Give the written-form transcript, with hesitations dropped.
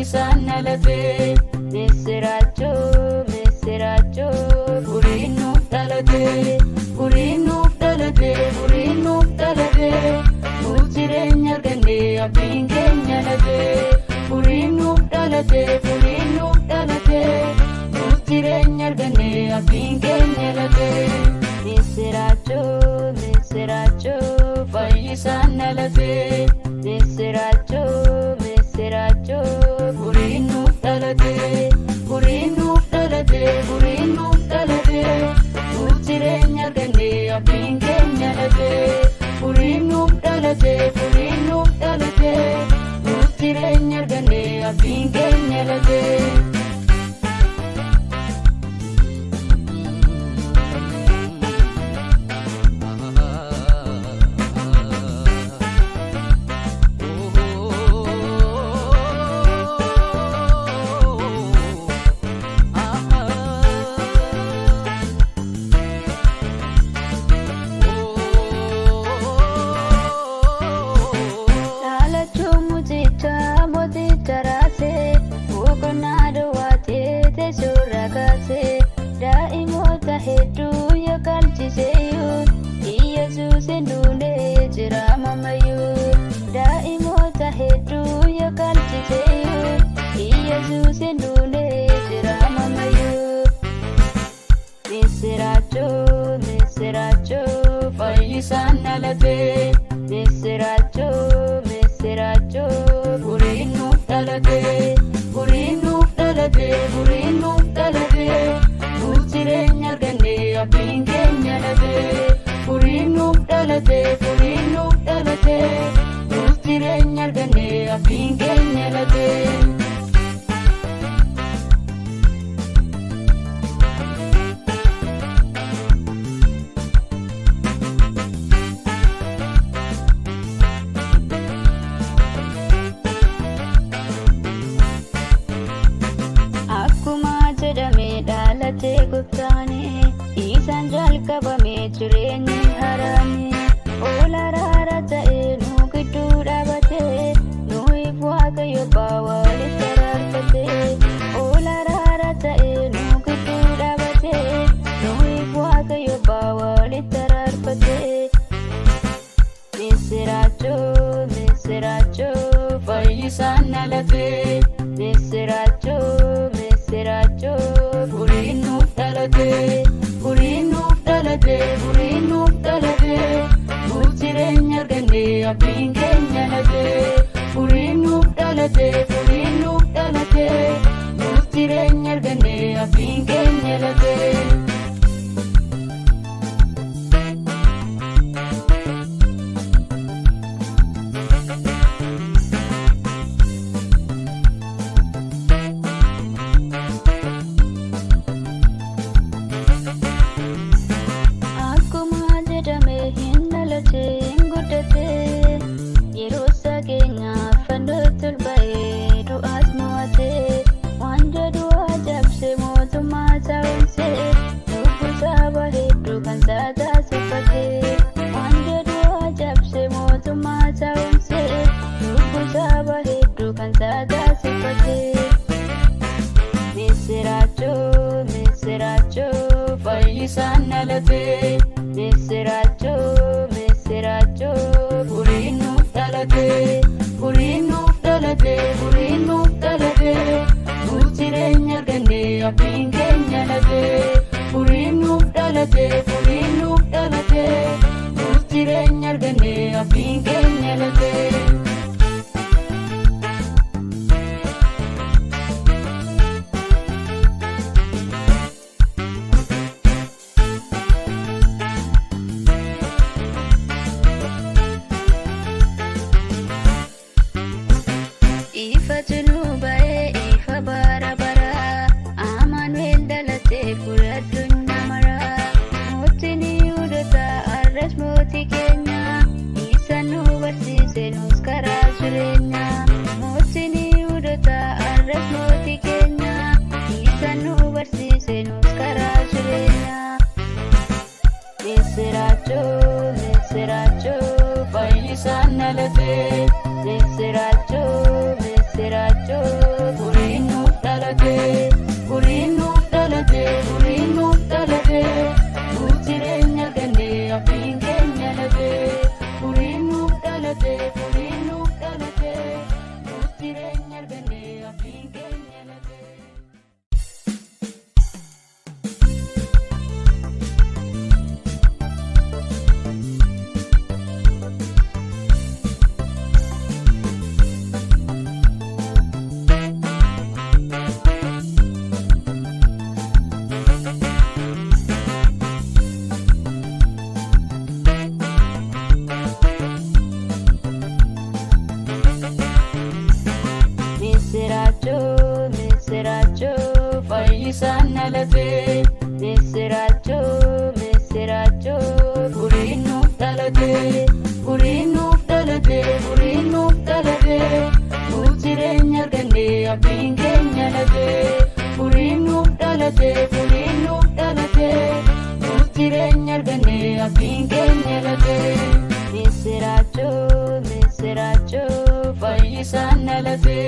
fayyisan dhalate misiraachoo misiraachoo furiin nuuf dhalate furiin nuuf dhalate furiin nuuf dhalate nuuf jireenya arganne abdiin keenya late furiin nuuf dhalate furiin nuuf dhalate nuuf jireenya arganne abdiin keenya late misiraachoo misiraachoo fayyisan dhalate misiraachoo misiraachoo furiin nuuf dhalate furiin nuuf dhalate furiin nuuf dhalate nuuf jireenya arganne abdiin keenya late furiin nuuf dhalate furiin nuuf dhalate nuuf jireenya arganne abdiin keenya late daa'imoota hedduu yakalchiseeyyuu Iyesuus duunee jira mamayyuu daa'imoota hedduu yakalchiseeyyuu Iyesuus duunee jira mamayyuu misiraachoo misiraachoo fayyisan dhalate misiraachoo misiraachoo furiin nuuf dhalate furiin nuuf dhalate furiin nuuf dhalate nuuf jireenya arganne abdiin keenya late furiin nuuf dhalate furiin nuuf dhalate nuuf jireenya arganne abdiin keenya late dhalate gubtaane isaan jalqabame jireenyi haraame ol araara ta'e nu gidduu dhaabate nuuf waaqayyo walitti araarfate ol araara ta'e nu gidduu dhaabate nuuf waaqayyo walitti araarfate misiraachoo misiraachoo fayyisan dhalate misiraachoo misiraachoo furiin nuuf dhalate furiin nuuf dhalate furiin nuuf dhalate nuuf jireenya arganne abdiin keenya late furiin nuuf dhalate furiin nuuf dhalate nuuf jireenya arganne abdiin keenya late misiraachoo misiraachoo fayyisan dhalate misiraachoo misiraachoo furiin nuuf dhalate furiin nuuf dhalate furiin nuuf dhalate nuuf jireenya arganne abdiin keenya late furiin nuuf dhalate furiin nuuf dhalate nuuf jireenya arganne abdiin keenya late ifa bara bara Amanuel dhalate fura addunyaa mara mootiin Yihuudoota arras mootii keenya isa nu barsiise nus karaa jireenya mootiin Yihuudoota arras mootii keenya isa nu barsiise nus karaa jireenya misiraachoo misiraachoo fayyisan dhalate misiraachoo misiraachoo abbiin keenya late. Miseracho, fayyisaan dhalate. Miseracho, furiin nuuf dhalate. Furiin nuuf dhalate, furiin nuuf dhalate. Nuuf jireenya arganne abdiin keenya late. Furiin nuuf dhalate, furiin nuuf dhalate. Nuuf jireenya arganne abdiin keenya late. Miseracho, fayyisaan dhalate.